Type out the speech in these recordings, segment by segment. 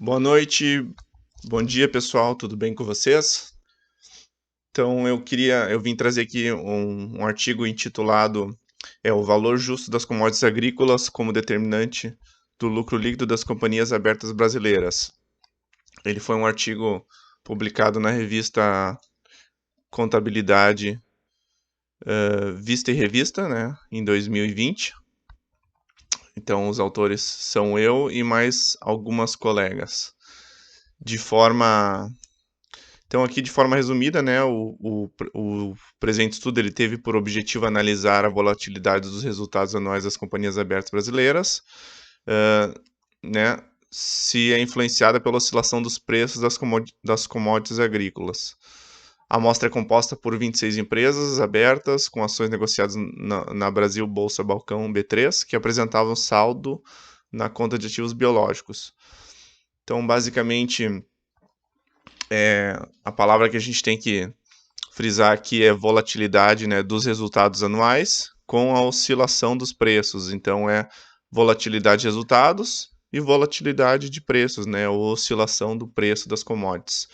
Boa noite, bom dia pessoal, tudo bem com vocês? Então eu vim trazer aqui um artigo intitulado O valor justo das commodities agrícolas como determinante do lucro líquido das companhias abertas brasileiras. Ele foi um artigo publicado na revista Contabilidade Vista e Revista, né, em 2020. Então os autores são eu e mais algumas colegas. De forma Então, aqui de forma resumida, né, o presente estudo ele teve por objetivo analisar a volatilidade dos resultados anuais das companhias abertas brasileiras, uh, né, se é influenciada pela oscilação dos preços das commodities agrícolas. A amostra é composta por 26 empresas abertas com ações negociadas na Brasil Bolsa Balcão B3, que apresentavam saldo na conta de ativos biológicos. Então, basicamente, a palavra que a gente tem que frisar aqui é volatilidade, né, dos resultados anuais com a oscilação dos preços. Então, é volatilidade de resultados e volatilidade de preços, né, a oscilação do preço das commodities.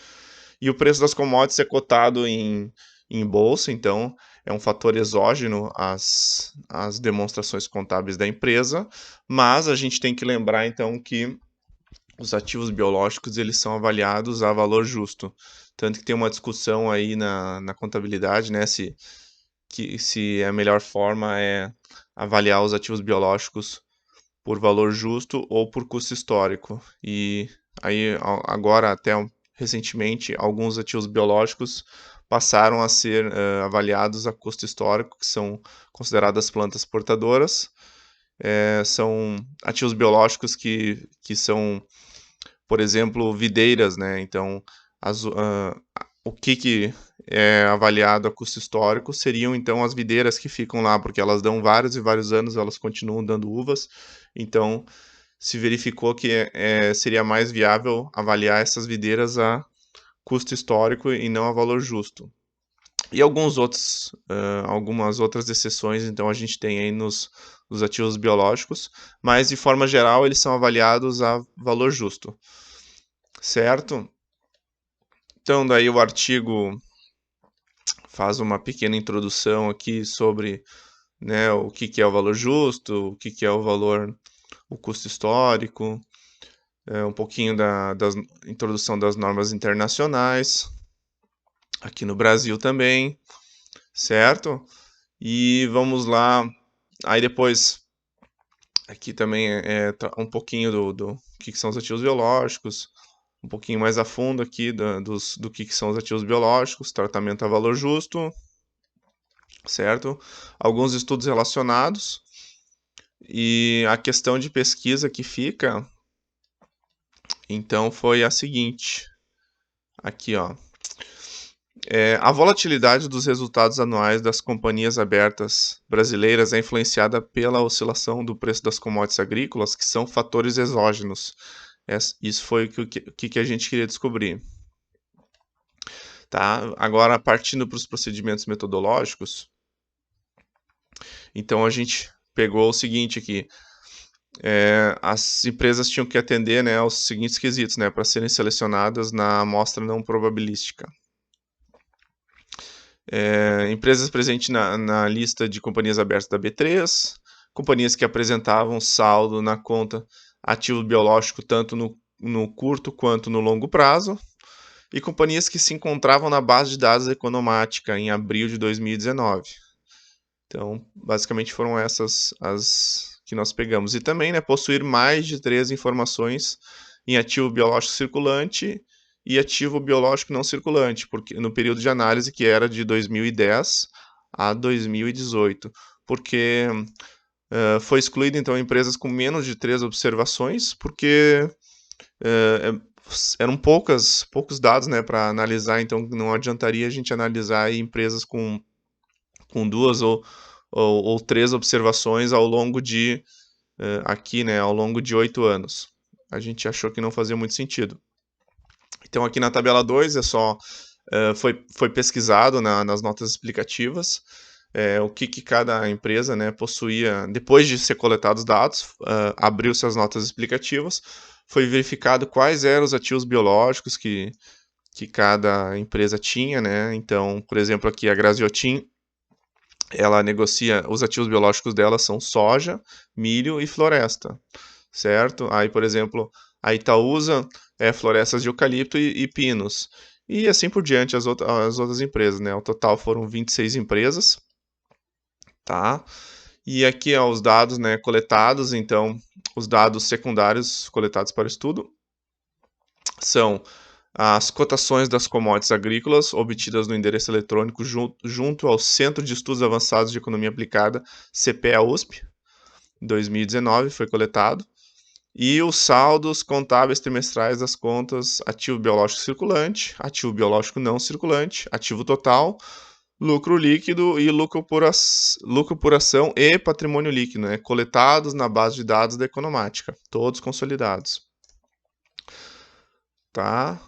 E o preço das commodities é cotado em bolsa, então é um fator exógeno às demonstrações contábeis da empresa, mas a gente tem que lembrar, então, que os ativos biológicos eles são avaliados a valor justo. Tanto que tem uma discussão aí na contabilidade, né, se a melhor forma é avaliar os ativos biológicos por valor justo ou por custo histórico. E aí, agora, até recentemente, alguns ativos biológicos passaram a ser avaliados a custo histórico, que são consideradas plantas portadoras. São ativos biológicos que são, por exemplo, videiras, né? Então, o que é avaliado a custo histórico seriam, então, as videiras que ficam lá, porque elas dão vários e vários anos, elas continuam dando uvas. Então, se verificou que seria mais viável avaliar essas videiras a custo histórico e não a valor justo. E algumas outras exceções, então, a gente tem aí nos ativos biológicos, mas, de forma geral, eles são avaliados a valor justo. Certo? Então, daí o artigo faz uma pequena introdução aqui sobre, né, o que é o valor justo, o que é o custo histórico, um pouquinho da introdução das normas internacionais, aqui no Brasil também, certo? E vamos lá, aí depois, aqui também um pouquinho do que são os ativos biológicos, um pouquinho mais a fundo aqui do que são os ativos biológicos, tratamento a valor justo, certo? Alguns estudos relacionados e a questão de pesquisa que fica, então, foi a seguinte, aqui, ó. A volatilidade dos resultados anuais das companhias abertas brasileiras é influenciada pela oscilação do preço das commodities agrícolas, que são fatores exógenos. Isso foi o que a gente queria descobrir. Tá? Agora, partindo para os procedimentos metodológicos, então a gente pegou o seguinte aqui. As empresas tinham que atender, né, aos seguintes quesitos, né, para serem selecionadas na amostra não probabilística. Empresas presentes na lista de companhias abertas da B3, companhias que apresentavam saldo na conta ativo biológico tanto no curto quanto no longo prazo, e companhias que se encontravam na base de dados economática em abril de 2019. Então, basicamente foram essas as que nós pegamos. E também, né, possuir mais de 3 informações em ativo biológico circulante e ativo biológico não circulante, porque no período de análise que era de 2010 a 2018, porque foi excluído então empresas com menos de 3 observações, porque eram poucos dados, né, para analisar, então não adiantaria a gente analisar empresas com 2 ou 3 observações ao longo de aqui, né, ao longo de 8 anos. A gente achou que não fazia muito sentido. Então, aqui na tabela 2 foi pesquisado nas notas explicativas o que cada empresa, né, possuía. Depois de ser coletados dados, abriu-se as notas explicativas, foi verificado quais eram os ativos biológicos que cada empresa tinha, né? Então, por exemplo, aqui a Graziotin, ela negocia, os ativos biológicos dela são soja, milho e floresta, certo? Aí, por exemplo, a Itaúsa é florestas de eucalipto e pinos. E assim por diante as outras empresas, né? O total foram 26 empresas, tá? E aqui ó, os dados, né, coletados, então, os dados secundários coletados para o estudo são as cotações das commodities agrícolas obtidas no endereço eletrônico junto ao Centro de Estudos Avançados de Economia Aplicada, CPEA-USP, 2019 foi coletado, e os saldos contábeis trimestrais das contas ativo biológico circulante, ativo biológico não circulante, ativo total, lucro líquido e lucro por ação e patrimônio líquido, né, coletados na base de dados da Economática, todos consolidados. Tá?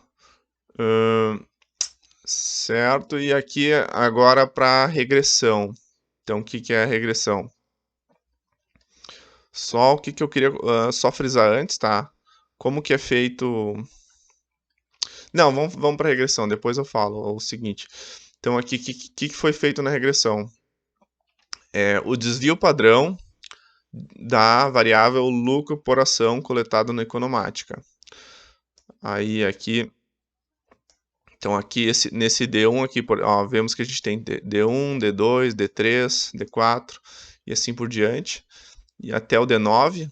Certo, e aqui agora para regressão. Então, o que é a regressão? Só o que eu queria só frisar antes, tá? Como que é feito... Não, vamos para regressão, depois eu falo o seguinte. Então, aqui, o que foi feito na regressão? O desvio padrão da variável lucro por ação coletado na Economática. Aí, aqui... Então, aqui, nesse D1 aqui, ó, vemos que a gente tem D1, D2, D3, D4 e assim por diante, e até o D9.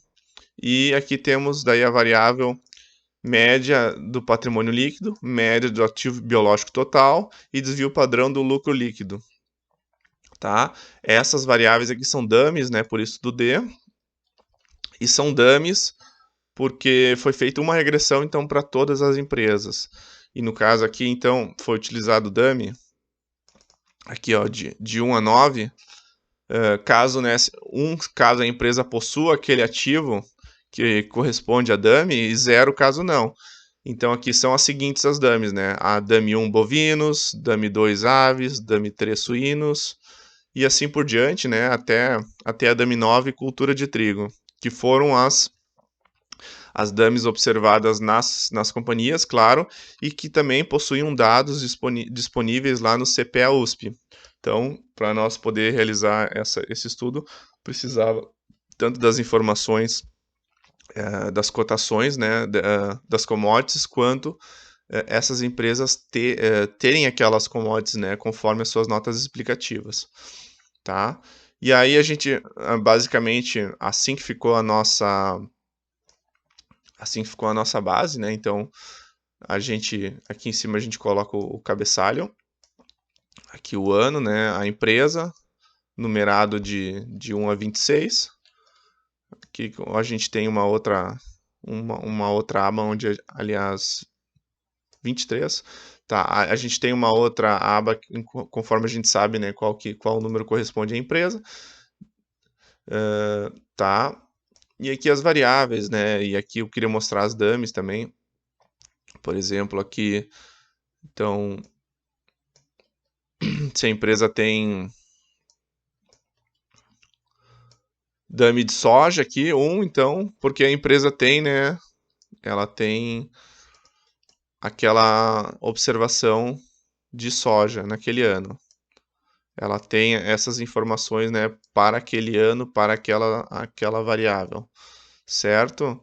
E aqui temos daí a variável média do patrimônio líquido, média do ativo biológico total e desvio padrão do lucro líquido. Tá? Essas variáveis aqui são dummies, né, por isso do D, e são dummies porque foi feita uma regressão, então, para todas as empresas. E no caso aqui, então, foi utilizado o dummy, aqui, ó, de 1 a 9, caso a empresa possua aquele ativo que corresponde a dummy, e 0 caso não. Então, aqui são as seguintes as dummies, né? A dummy 1 bovinos, dummy 2 aves, dummy 3 suínos, e assim por diante, né? Até a dummy 9 cultura de trigo, que foram as dummies observadas nas companhias, claro, e que também possuíam dados disponíveis lá no CPEA-USP. Então, para nós poder realizar esse estudo, precisava tanto das informações das cotações, né, das commodities, quanto essas empresas terem aquelas commodities, né, conforme as suas notas explicativas, tá? E aí a gente, basicamente, assim que ficou a nossa base, né? Então, aqui em cima a gente coloca o cabeçalho, aqui o ano, né? A empresa, numerado de 1 a 26. Aqui a gente tem uma outra aba onde, aliás, 23. Tá, a gente tem uma outra aba conforme a gente sabe, né, qual número corresponde à empresa. Tá. E aqui as variáveis, né? E aqui eu queria mostrar as dummies também. Por exemplo, aqui, então, se a empresa tem dummy de soja aqui, então, porque a empresa tem, né? Ela tem aquela observação de soja naquele ano. Ela tem essas informações, né, para aquele ano, para aquela variável, certo?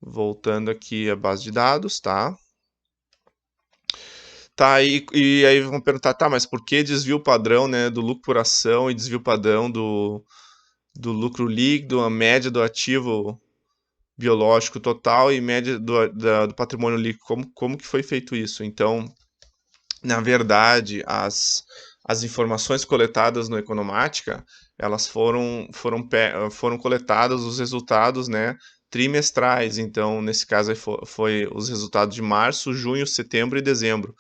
Voltando aqui à base de dados, tá? Tá, e aí vão perguntar, tá, mas por que desvio padrão, né, do lucro por ação e desvio padrão do lucro líquido, a média do ativo biológico total e média do patrimônio líquido? Como que foi feito isso? Então, na verdade, as informações coletadas no Economática, elas foram coletadas os resultados, né, trimestrais. Então, nesse caso, foi os resultados de março, junho, setembro e dezembro.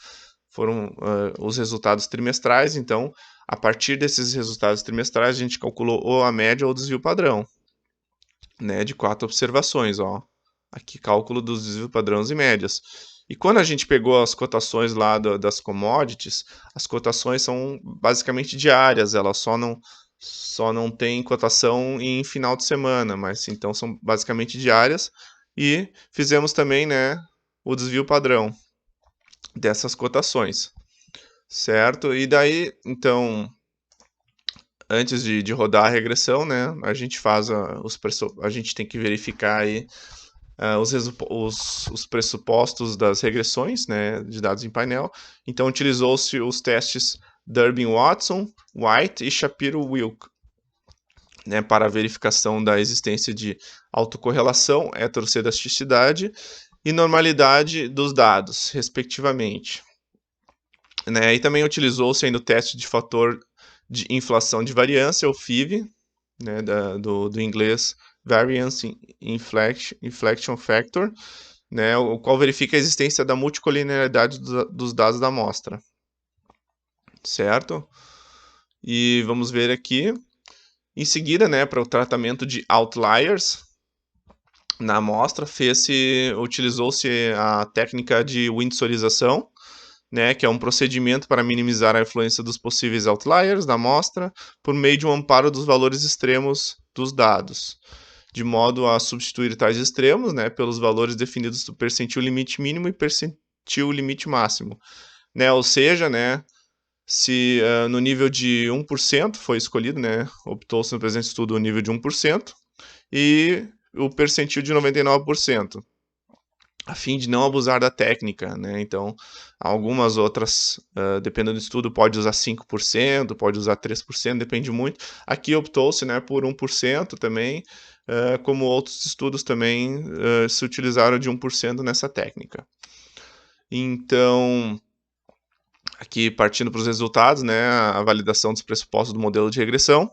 Foram os resultados trimestrais. Então, a partir desses resultados trimestrais, a gente calculou ou a média ou o desvio padrão, né, de 4 observações, ó. Aqui, cálculo dos desvios padrões e médias. E quando a gente pegou as cotações lá das commodities, as cotações são basicamente diárias, elas só não tem cotação em final de semana, mas então são basicamente diárias, e fizemos também, né, o desvio padrão dessas cotações, certo? E daí, então, antes de rodar a regressão, né, a gente faz a gente tem que verificar aí os pressupostos das regressões, né, de dados em painel. Então, utilizou-se os testes Durbin-Watson, White e Shapiro-Wilk, né, para a verificação da existência de autocorrelação, heterocitasticidade e normalidade dos dados, respectivamente. Né, e também utilizou-se ainda o teste de fator de inflação de variância, o FIV, né, do inglês Variance Inflection Factor, né, o qual verifica a existência da multicolinearidade dos dados da amostra. Certo? E vamos ver aqui. Em seguida, né, para o tratamento de outliers na amostra, utilizou-se a técnica de windsorização, né, que é um procedimento para minimizar a influência dos possíveis outliers da amostra por meio de um amparo dos valores extremos dos dados, de modo a substituir tais extremos, né, pelos valores definidos do percentil limite mínimo e percentil limite máximo. Né, ou seja, né, se no nível de 1% foi escolhido, né, optou-se no presente estudo o nível de 1% e o percentil de 99%, a fim de não abusar da técnica, né? Então, algumas outras, dependendo do estudo, pode usar 5%, pode usar 3%, depende muito. Aqui optou-se, né, por 1% também, como outros estudos também se utilizaram de 1% nessa técnica. Então, aqui partindo para os resultados, né, a validação dos pressupostos do modelo de regressão.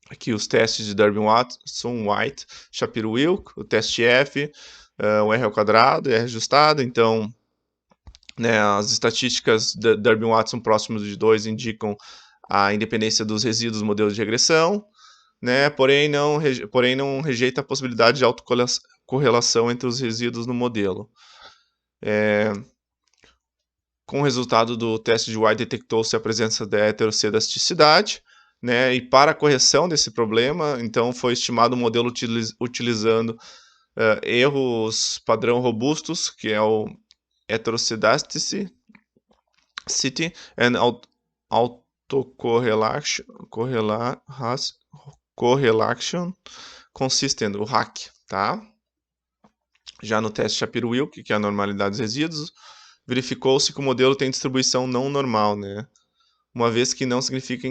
Aqui os testes de Durbin-Watson, White, Shapiro-Wilk, o teste F, o R ao quadrado, R ajustado. Então, né, as estatísticas de Durbin-Watson próximos de 2 indicam a independência dos resíduos do modelo de regressão, né, porém não rejeita a possibilidade de autocorrelação entre os resíduos no modelo. Com o resultado do teste de White, detectou-se a presença da heterocitasticidade, né, e para a correção desse problema, então foi estimado o modelo utilizando erros padrão robustos, que é o heteroscedasticity and autocorrelation consistent, o HAC, tá? Já no teste Shapiro-Wilk, que é a normalidade dos resíduos, verificou-se que o modelo tem distribuição não normal, né? Uma vez que não significa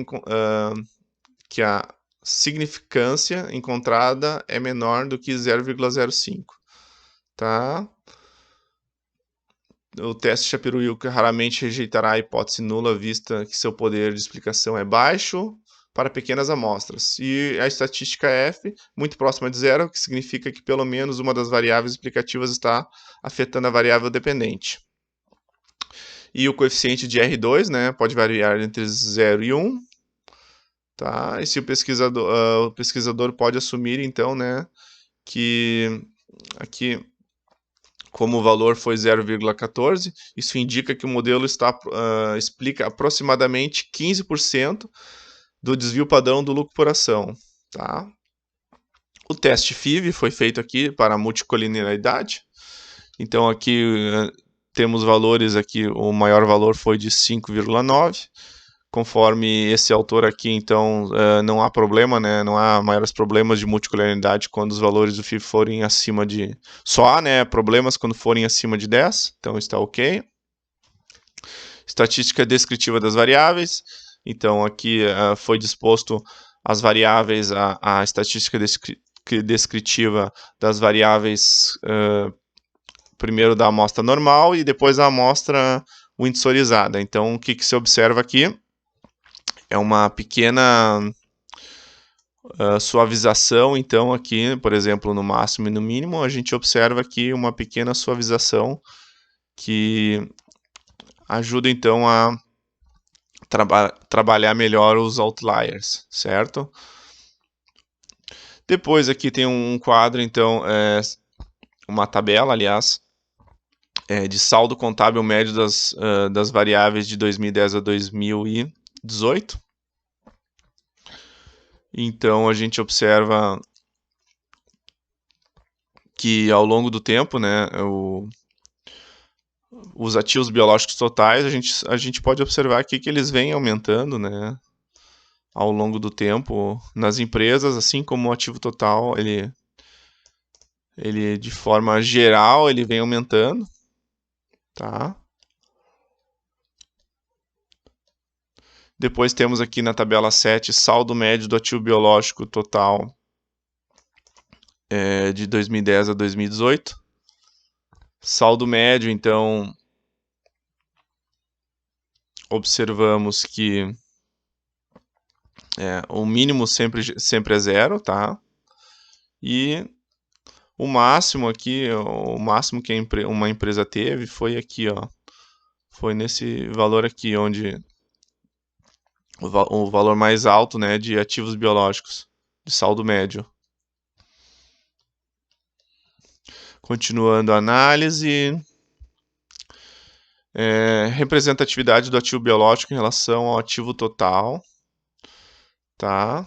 que a significância encontrada é menor do que 0,05, tá? O teste Shapiro-Wilk raramente rejeitará a hipótese nula, vista que seu poder de explicação é baixo para pequenas amostras. E a estatística F, muito próxima de zero, que significa que pelo menos uma das variáveis explicativas está afetando a variável dependente. E o coeficiente de R2, né, pode variar entre 0 e 1. Tá? E se o pesquisador pode assumir, então, né, que aqui, como o valor foi 0,14, isso indica que o modelo explica aproximadamente 15% do desvio padrão do lucro por ação. Tá? O teste FIV foi feito aqui para a multicolinearidade. Então, aqui temos valores, aqui o maior valor foi de 5,9. Conforme esse autor aqui, então, não há problema, né? Não há maiores problemas de multicolinearidade quando os valores do FIV forem acima de... Só há, né, problemas quando forem acima de 10, então está ok. Estatística descritiva das variáveis. Então, aqui foi disposto as variáveis, a estatística descritiva das variáveis, primeiro da amostra normal e depois a amostra windsorizada. Então, o que se observa aqui? É uma pequena suavização, então aqui, por exemplo, no máximo e no mínimo, a gente observa aqui uma pequena suavização que ajuda então a trabalhar melhor os outliers, certo? Depois aqui tem um quadro, então, uma tabela, aliás, de saldo contábil médio das variáveis de 2010 a 2018. Então, a gente observa que ao longo do tempo, né, os ativos biológicos totais, a gente pode observar aqui que eles vêm aumentando, né, ao longo do tempo nas empresas, assim como o ativo total, ele de forma geral, ele vem aumentando, tá? Depois temos aqui na tabela 7, saldo médio do ativo biológico total de 2010 a 2018. Saldo médio, então, observamos que o mínimo sempre é zero, tá? E o máximo aqui, o máximo que uma empresa teve foi aqui, ó. Foi nesse valor aqui, onde o valor mais alto, né, de ativos biológicos, de saldo médio. Continuando a análise, representatividade do ativo biológico em relação ao ativo total, tá?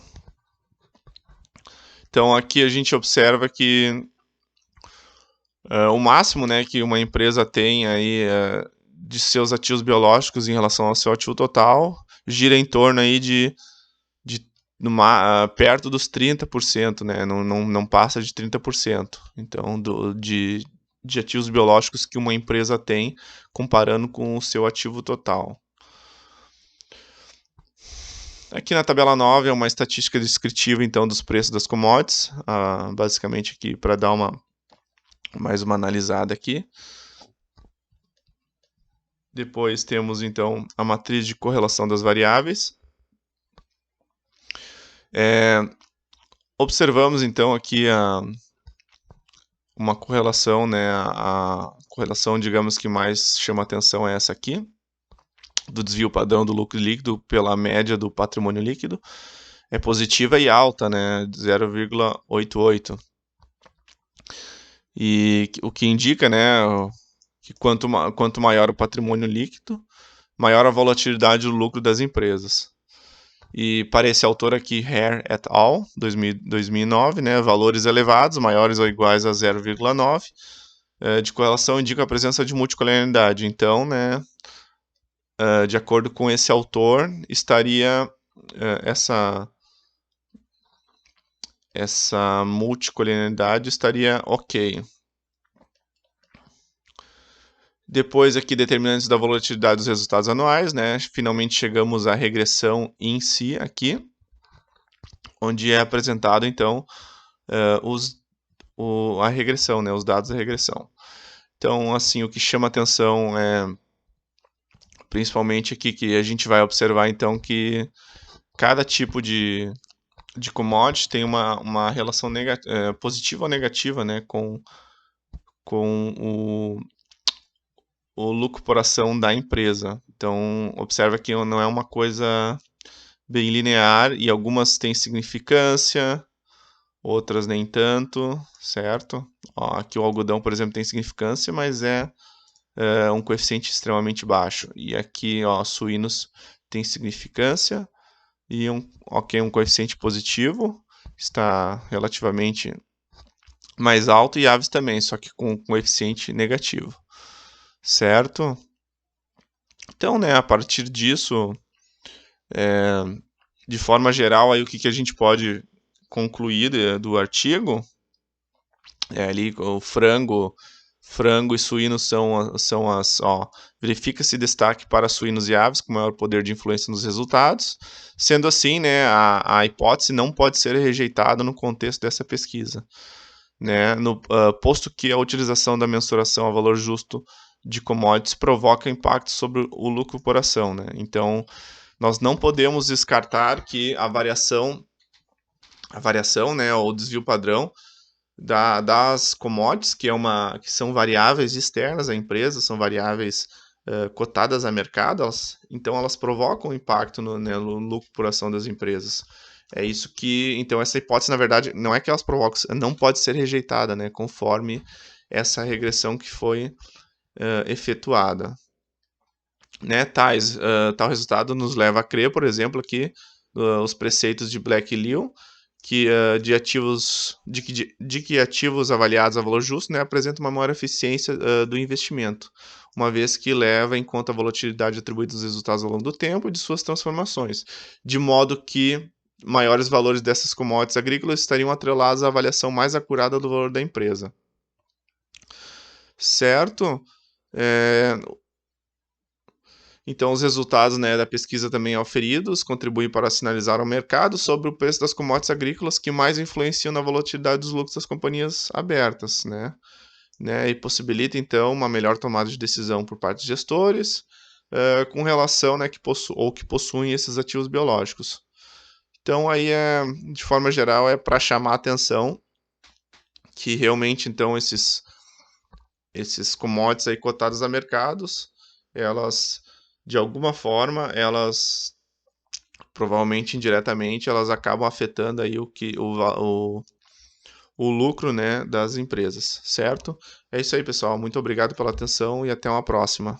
Então aqui a gente observa que o máximo, né, que uma empresa tem aí de seus ativos biológicos em relação ao seu ativo total gira em torno aí de perto dos 30%, né? Não passa de 30%. Então, de ativos biológicos que uma empresa tem comparando com o seu ativo total. Aqui na tabela 9 é uma estatística descritiva então dos preços das commodities, basicamente aqui para dar mais uma analisada aqui. Depois temos então a matriz de correlação das variáveis. Observamos então aqui uma correlação, né? A correlação, digamos, que mais chama atenção é essa aqui, do desvio padrão do lucro líquido pela média do patrimônio líquido. É positiva e alta, né? 0,88. E o que indica, né, que quanto maior o patrimônio líquido, maior a volatilidade do lucro das empresas. E para esse autor aqui, Hare et al., 2009, né, valores elevados, maiores ou iguais a 0,9, de correlação indica a presença de multicolonialidade. Então, né, de acordo com esse autor, estaria essa multicolonialidade estaria ok. Depois aqui, determinantes da volatilidade dos resultados anuais, né? Finalmente chegamos à regressão em si aqui, onde é apresentado, então, a regressão, né? Os dados da regressão. Então, assim, o que chama atenção é, principalmente aqui, que a gente vai observar, então, que cada tipo de commodity tem uma relação positiva ou negativa, né? Com o lucro por ação da empresa. Então, observa que não é uma coisa bem linear e algumas têm significância, outras nem tanto, certo? Ó, aqui o algodão, por exemplo, tem significância, mas é um coeficiente extremamente baixo. E aqui, ó, suínos tem significância e um coeficiente positivo, está relativamente mais alto, e aves também, só que com coeficiente negativo, certo? Então, né, a partir disso, de forma geral, aí o que a gente pode concluir do artigo é ali o frango e suínos são as, ó, verifica-se destaque para suínos e aves com maior poder de influência nos resultados. Sendo assim, né, a hipótese não pode ser rejeitada no contexto dessa pesquisa, né, posto que a utilização da mensuração a valor justo de commodities provoca impacto sobre o lucro por ação, né? Então, nós não podemos descartar que a variação, né, ou desvio padrão das commodities, que são variáveis externas à empresa, são variáveis cotadas a mercado, então elas provocam impacto no lucro por ação das empresas. É isso que, então essa hipótese, na verdade, não é que elas provocam, não pode ser rejeitada, né, conforme essa regressão que foi efetuada. Né, tal resultado nos leva a crer, por exemplo, que os preceitos de Black e Liu, de que ativos avaliados a valor justo, né, apresentam uma maior eficiência do investimento, uma vez que leva em conta a volatilidade atribuída dos resultados ao longo do tempo e de suas transformações, de modo que maiores valores dessas commodities agrícolas estariam atrelados à avaliação mais acurada do valor da empresa. Certo? Então, os resultados, né, da pesquisa também auferidos contribuem para sinalizar ao mercado sobre o preço das commodities agrícolas que mais influenciam na volatilidade dos lucros das companhias abertas, né, e possibilita, então, uma melhor tomada de decisão por parte dos gestores com relação, né, que possuem esses ativos biológicos. Então, aí, de forma geral, é para chamar a atenção que realmente, então, esses commodities aí cotados a mercados, elas, de alguma forma, elas provavelmente indiretamente elas acabam afetando aí o lucro, né, das empresas, certo? É isso aí, pessoal. Muito obrigado pela atenção e até uma próxima.